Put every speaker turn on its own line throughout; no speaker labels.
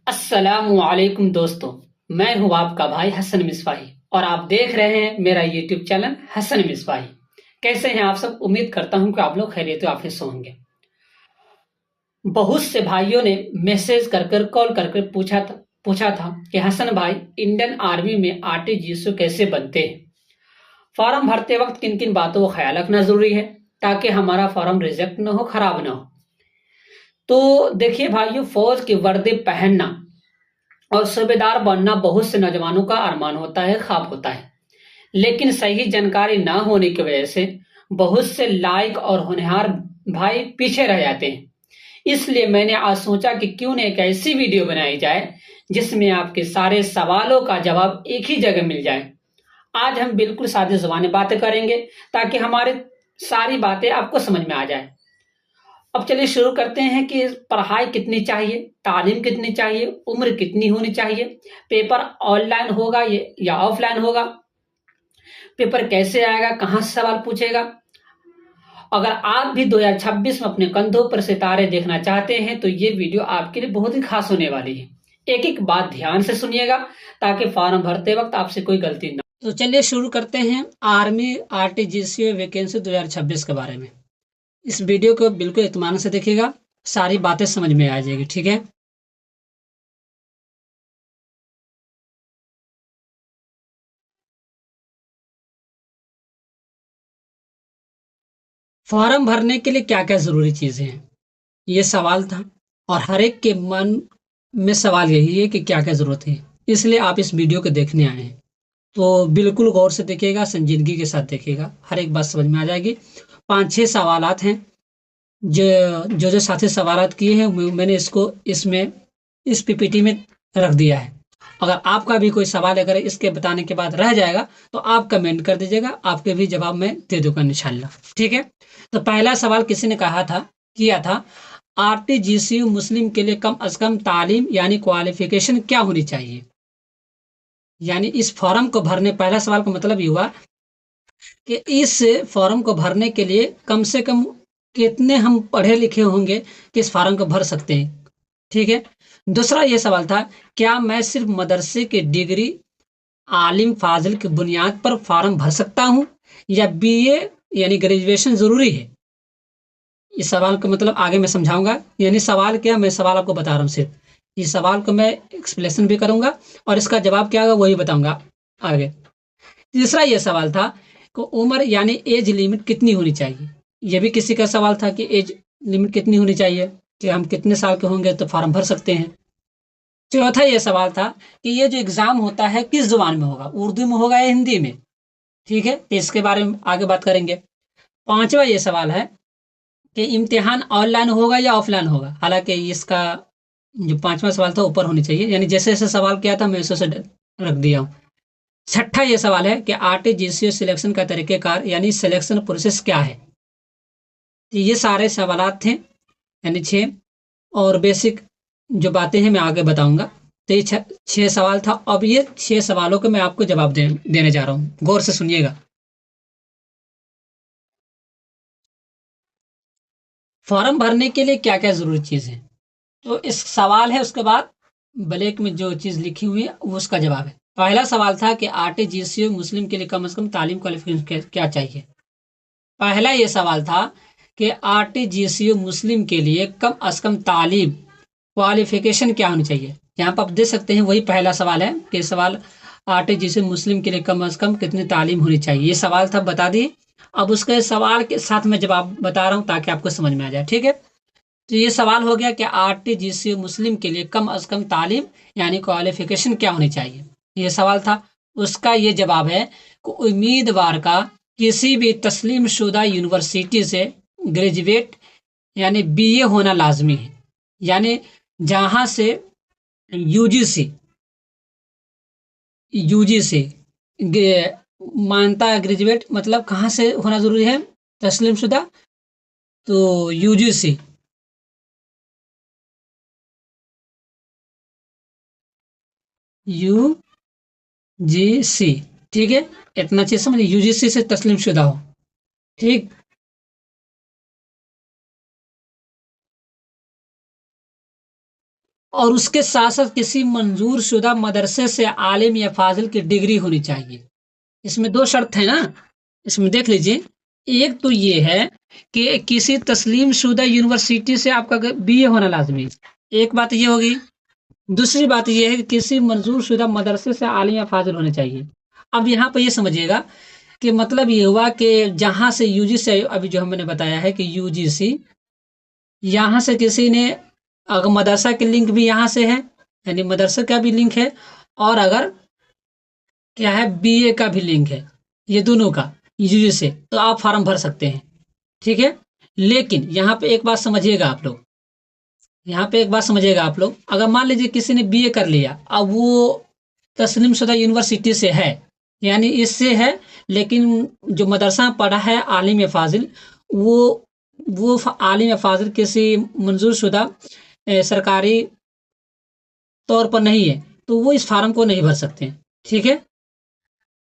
अस्सलामुअलैकुम दोस्तों। मैं हूं आपका भाई हसन मिसवाही और आप देख रहे हैं मेरा यूट्यूब चैनल हसन मिसवाही। कैसे हैं आप सब? उम्मीद करता हूं कि आप लोग खैरियत आफियत से होंगे। बहुत से भाइयों ने मैसेज कर कर कॉल कर कर पूछा था कि हसन भाई, इंडियन आर्मी में आरटीजीएस कैसे बनते हैं। फॉर्म भरते वक्त किन किन बातों का ख्याल रखना जरूरी है ताकि हमारा फॉर्म रिजेक्ट न हो, खराब ना हो। तो देखिए भाइयों, फौज की वर्दी पहनना और सूबेदार बनना बहुत से नौजवानों का अरमान होता है, ख्वाब होता है। लेकिन सही जानकारी ना होने की वजह से बहुत से लायक और होनहार भाई पीछे रह जाते हैं। इसलिए मैंने आज सोचा कि क्यों न एक ऐसी वीडियो बनाई जाए जिसमें आपके सारे सवालों का जवाब एक ही जगह मिल जाए। आज हम बिल्कुल सादे ज़ुबान में बातें करेंगे ताकि हमारी सारी बातें आपको समझ में आ जाए। अब चलिए शुरू करते हैं कि पढ़ाई कितनी चाहिए, तालीम कितनी चाहिए, उम्र कितनी होनी चाहिए, पेपर ऑनलाइन होगा ये या ऑफलाइन होगा, पेपर कैसे आएगा, कहां से सवाल पूछेगा। अगर आप भी 2026 में अपने कंधों पर सितारे देखना चाहते हैं तो ये वीडियो आपके लिए बहुत ही खास होने वाली है। एक एक बात ध्यान से सुनिएगा ताकि फॉर्म भरते वक्त आपसे कोई गलती ना। तो चलिए शुरू करते हैं आर्मी आरटीजीसी वैकेंसी 2026 के बारे में। इस वीडियो को बिल्कुल इत्मीनान से देखिएगा, सारी बातें समझ में आ जाएगी। ठीक है। फॉर्म भरने के लिए क्या क्या जरूरी चीजें हैं, ये सवाल था। और हर एक के मन में सवाल यही है कि क्या क्या जरूरत है, इसलिए आप इस वीडियो को देखने आए हैं। तो बिल्कुल गौर से देखिएगा, संजीदगी के साथ देखिएगा, हर एक बात समझ में आ जाएगी। 5-6 सवालात हैं जो जो जो साथी सवालात किए हैं मैंने इसको इसमें इस पीपीटी में रख दिया है। अगर आपका भी कोई सवाल अगर इसके बताने के बाद रह जाएगा तो आप कमेंट कर दीजिएगा, आपके भी जवाब मैं दे दूंगा इंशाल्लाह। ठीक है। तो पहला सवाल किसी ने किया था, आरटीजीसी मुस्लिम के लिए कम अज कम तालीम यानी क्वालिफिकेशन क्या होनी चाहिए। यानी इस फॉर्म को भरने, पहला सवाल का मतलब ये हुआ कि इस फॉर्म को भरने के लिए कम से कम कितने हम पढ़े लिखे होंगे कि इस फॉर्म को भर सकते हैं। ठीक है। दूसरा ये सवाल था, क्या मैं सिर्फ मदरसे की डिग्री आलिम फाजिल की बुनियाद पर फॉर्म भर सकता हूं या बीए यानी ग्रेजुएशन जरूरी है। इस सवाल का मतलब आगे मैं समझाऊंगा। यानी सवाल क्या, मैं सवाल आपको बता रहा हूँ सिर्फ, इस सवाल को मैं एक्सप्लेनेशन भी करूंगा और इसका जवाब क्या होगा वही बताऊंगा आगे। तीसरा ये सवाल था कि उम्र यानी एज लिमिट कितनी होनी चाहिए। ये भी किसी का सवाल था कि एज लिमिट कितनी होनी चाहिए, कि हम कितने साल के होंगे तो फॉर्म भर सकते हैं। चौथा ये सवाल था कि ये जो एग्जाम होता है किस जुबान में होगा, उर्दू में होगा या हिंदी में। ठीक है, तो इसके बारे में आगे बात करेंगे। पांचवा ये सवाल है कि इम्तिहान ऑनलाइन होगा या ऑफलाइन होगा। हालांकि इसका जो पांचवा सवाल था ऊपर होनी चाहिए, यानी जैसे जैसे सवाल किया था मैं उसे उसे रख दिया हूँ। छठा ये सवाल है कि आरटीजीसी सिलेक्शन का तरीकेकार यानी सिलेक्शन प्रोसेस क्या है। तो ये सारे सवालात थे, यानी 6। और बेसिक जो बातें हैं मैं आगे बताऊंगा। तो ये 6 सवाल था। अब ये 6 सवालों के मैं आपको जवाब देने जा रहा हूँ, गौर से सुनिएगा। फॉर्म भरने के लिए क्या क्या जरूरी चीज है, तो इस सवाल है, उसके बाद ब्लैक में जो चीज लिखी हुई है वो उसका जवाब है। पहला सवाल था कि आरटीजीसी मुस्लिम के लिए कम से कम तालीम क्वालिफिकेशन क्या चाहिए। पहला ये सवाल था कि आरटीजीसी मुस्लिम के लिए कम से कम तालीम क्वालिफिकेशन क्या होनी चाहिए। यहाँ पर आप देख सकते हैं वही पहला सवाल है कि सवाल आरटीजीसी मुस्लिम के लिए कम से कम कितनी तालीम होनी चाहिए, ये सवाल था, बता दिए। अब उसके सवाल के साथ मैं जवाब बता रहा हूँ ताकि आपको समझ में आ जाए। ठीक है। तो ये सवाल हो गया कि आरटीजीसी मुस्लिम के लिए कम से कम तालीम यानी क्वालिफिकेशन क्या होनी चाहिए, ये सवाल था। उसका ये जवाब है कि उम्मीदवार का किसी भी तस्लीम शुदा यूनिवर्सिटी से ग्रेजुएट यानी बीए होना लाजमी है। यानी जहां से यूजीसी यूजीसी मानता है ग्रेजुएट, मतलब कहाँ से होना जरूरी है, तस्लीम शुदा। तो यूजीसी यूजीसी, ठीक है। इतना चीज समझिए, यूजीसी से तस्लीम शुदा हो। ठीक। और उसके साथ साथ किसी मंजूर शुदा मदरसे से आलिम या फाजिल की डिग्री होनी चाहिए। इसमें दो शर्त है ना, इसमें देख लीजिए। एक तो ये है कि किसी तस्लीम शुदा यूनिवर्सिटी से आपका बीए होना लाजमी है, एक बात ये होगी। दूसरी बात ये है कि किसी मंजूर शुदा मदरसे से आलिम या फाजिल होने चाहिए। अब यहाँ पर ये समझिएगा कि मतलब ये हुआ कि जहाँ से यूजीसी, अभी जो हमने बताया है कि यूजीसी, यहाँ से किसी ने अगर मदरसा की लिंक भी यहाँ से है, यानी मदरसे का भी लिंक है, और अगर क्या है बीए का भी लिंक है, ये दोनों का यूजी से, तो आप फॉर्म भर सकते हैं। ठीक है, लेकिन यहाँ पे एक बात समझिएगा आप लोग, यहाँ पे एक बात समझिएगा आप लोग, अगर मान लीजिए किसी ने बीए कर लिया, अब वो तस्लीम शुदा यूनिवर्सिटी से है, यानी इससे है, लेकिन जो मदरसा पढ़ा है आलिम या फाजिल, वो आलिम या फाजिल किसी मंजूर शुदा सरकारी तौर पर नहीं है, तो वो इस फार्म को नहीं भर सकते हैं। ठीक है,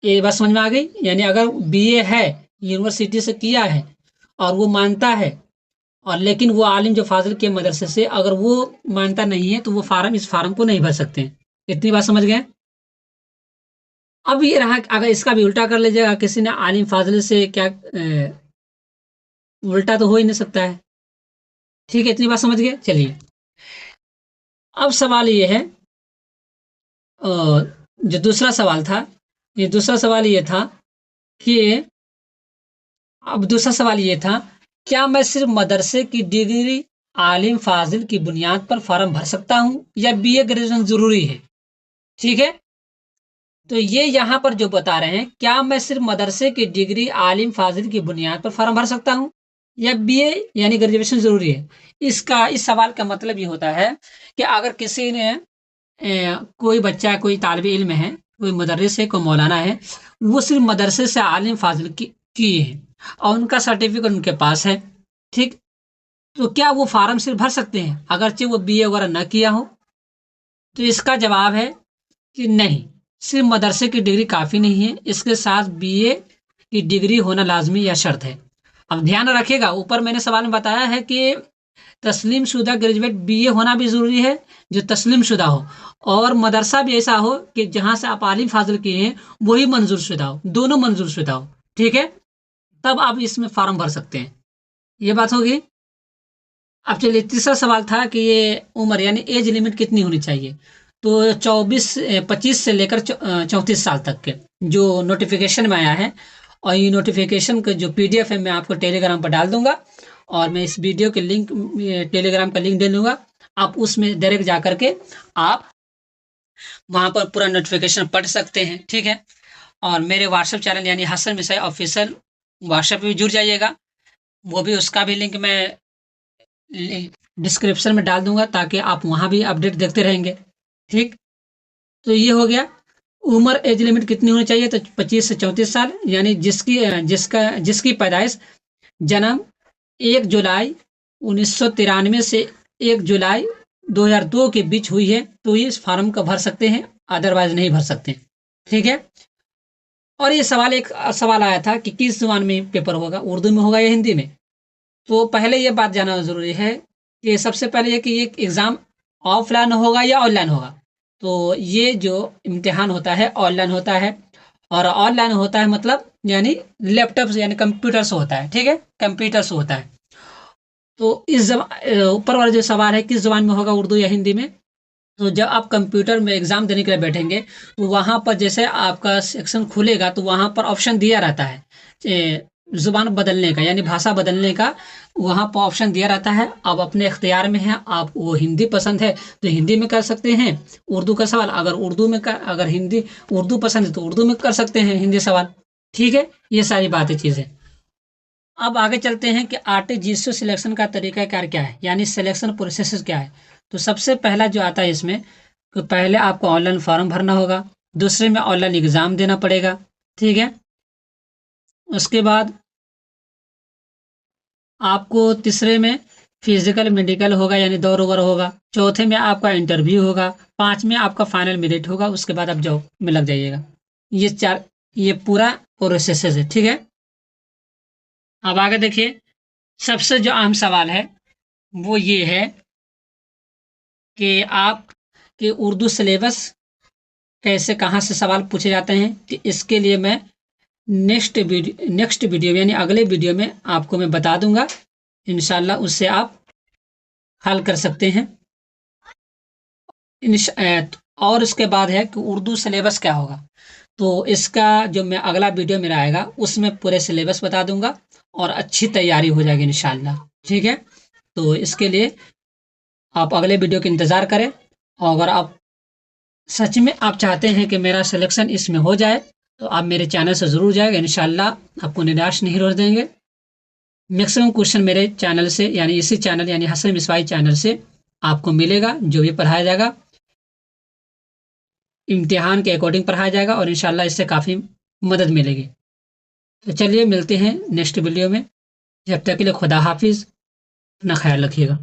ये बात समझ में आ गई। यानी अगर बीए है, यूनिवर्सिटी से किया है और वो मानता है, और लेकिन वो आलिम जो फाजिल के मदरसे से अगर वो मानता नहीं है, तो वो फार्म, इस फार्म को नहीं भर सकते हैं। इतनी बात समझ गए। अब ये रहा, अगर इसका भी उल्टा कर लीजिएगा, किसी ने आलिम फाजिल से क्या उल्टा तो हो ही नहीं सकता है। ठीक है, इतनी बात समझ गए। चलिए, अब सवाल ये है, जो दूसरा सवाल था, ये दूसरा सवाल ये था कि अब दूसरा सवाल ये था, क्या मैं सिर्फ मदरसे की डिग्री आलिम फाजिल की बुनियाद पर फॉर्म भर सकता हूं, या बीए ग्रेजुएशन जरूरी है? ठीक है, तो ये यहाँ पर जो बता रहे हैं, क्या मैं सिर्फ मदरसे की डिग्री आलिम फाजिल की बुनियाद पर फॉर्म भर सकता हूँ, या बीए यानी ग्रेजुएशन जरूरी है? इसका, इस सवाल का मतलब ये होता है कि अगर किसी ने कोई बच्चा, कोई तालिब इल्म है, कोई मदरस है, कोई मौलाना है, वो सिर्फ मदरसे से आलिम फाजिल किए हैं और उनका सर्टिफिकेट उनके पास है, ठीक, तो क्या वो फार्म सिर्फ भर सकते हैं अगरचे वो बीए वगैरह न किया हो? तो इसका जवाब है कि नहीं, सिर्फ मदरसे की डिग्री काफ़ी नहीं है, इसके साथ बीए की डिग्री होना लाजमी या शर्त है। अब ध्यान रखिएगा, ऊपर मैंने सवाल में बताया है कि तस्लीम शुदा ग्रेजुएट बीए होना भी ज़रूरी है, जो तस्लीम शुदा हो, और मदरसा भी ऐसा हो कि जहाँ से आप आलिम फाजिल किए हैं वही मंजूर शुदा हो, दोनों मंजूर शुदा हो। ठीक है, तब आप इसमें फॉर्म भर सकते हैं। ये बात होगी। अब चलिए, तीसरा सवाल था कि ये उम्र यानी एज लिमिट कितनी होनी चाहिए? तो 25 से लेकर 34 साल तक के जो नोटिफिकेशन में आया है, और ये नोटिफिकेशन का जो पीडीएफ है मैं आपको टेलीग्राम पर डाल दूंगा, और मैं इस वीडियो के लिंक, टेलीग्राम का लिंक दे दूंगा, आप उसमें डायरेक्ट जा करके आप वहाँ पर पूरा नोटिफिकेशन पढ़ सकते हैं। ठीक है, और मेरे व्हाट्सएप चैनल यानी हसन मिसाई ऑफिशियल व्हाट्सएप पे भी जुड़ जाइएगा, वो भी, उसका भी लिंक मैं डिस्क्रिप्शन में डाल दूंगा, ताकि आप वहाँ भी अपडेट देखते रहेंगे। ठीक, तो ये हो गया। उम्र एज लिमिट कितनी होनी चाहिए? तो 25 से 34 साल, यानी जिसकी पैदाइश जन्म 1 जुलाई 1993 से 1 जुलाई 2002 के बीच हुई है, तो ये इस फॉर्म का भर सकते हैं, अदरवाइज नहीं भर सकते। ठीक है, और ये सवाल, एक सवाल आया था कि किस जुबान में पेपर होगा, उर्दू में होगा या हिंदी में? तो पहले ये बात जानना जरूरी है कि सबसे पहले ये कि ये एग्जाम ऑफलाइन होगा या ऑनलाइन होगा। तो ये जो इम्तिहान होता है ऑनलाइन होता है, और ऑनलाइन होता है मतलब यानी लैपटॉप से, यानी कंप्यूटर से होता है। ठीक है, कंप्यूटर से होता है। तो ऊपर वाला जो सवाल है किस जबान में होगा, उर्दू या हिंदी में, तो जब आप कंप्यूटर में एग्जाम देने के लिए बैठेंगे, तो वहाँ पर जैसे आपका सेक्शन खुलेगा, तो वहाँ पर ऑप्शन दिया रहता है जुबान बदलने का, यानी भाषा बदलने का, वहाँ पर ऑप्शन दिया रहता है। अब अपने इख्तियार में है, आप वो हिंदी पसंद है तो हिंदी में कर सकते हैं उर्दू का सवाल, अगर अगर हिंदी उर्दू पसंद है तो उर्दू में कर सकते हैं हिंदी सवाल। ठीक है, ये सारी बातें चीज़ें। अब आगे चलते हैं कि आर्टिजीसियो सिलेक्शन का तरीका कार क्या है, यानी सिलेक्शन प्रोसेस क्या है। तो सबसे पहला जो आता है इसमें, कि पहले आपको ऑनलाइन फॉर्म भरना होगा, दूसरे में ऑनलाइन एग्ज़ाम देना पड़ेगा। ठीक है, उसके बाद आपको तीसरे में फिजिकल मेडिकल होगा, यानी दौड़ वगैरह होगा, चौथे में आपका इंटरव्यू होगा, पाँच में आपका फाइनल मेरिट होगा, उसके बाद आप जॉब में लग जाइएगा। ये चार, ये पूरा प्रोसेस है। ठीक है, अब आगे देखिए, सबसे जो अहम सवाल है वो ये है कि आप के उर्दू सिलेबस कैसे कहाँ से सवाल पूछे जाते हैं, तो इसके लिए मैं नेक्स्ट वीडियो यानी अगले वीडियो में आपको मैं बता दूंगा। इंशाल्लाह उससे आप हल कर सकते हैं। और उसके बाद है कि उर्दू सिलेबस क्या होगा, तो इसका जो मैं अगला वीडियो मेरा आएगा उसमें पूरे सिलेबस बता दूंगा और अच्छी तैयारी हो जाएगी इंशाल्लाह। ठीक है, तो इसके लिए आप अगले वीडियो का इंतज़ार करें। और अगर आप सच में आप चाहते हैं कि मेरा सिलेक्शन इसमें हो जाए, तो आप मेरे चैनल से ज़रूर जाएगा, इंशाल्लाह आपको निराश नहीं होने देंगे। मैक्सिमम क्वेश्चन मेरे चैनल से यानी इसी चैनल यानी हसन मिसवाई चैनल से आपको मिलेगा, जो भी पढ़ाया जाएगा इम्तिहान के अकॉर्डिंग पढ़ाया जाएगा और इंशाल्लाह इससे काफ़ी मदद मिलेगी। तो चलिए मिलते हैं नेक्स्ट वीडियो में, जब तक के लिए खुदा हाफिज़, अपना ख्याल रखिएगा।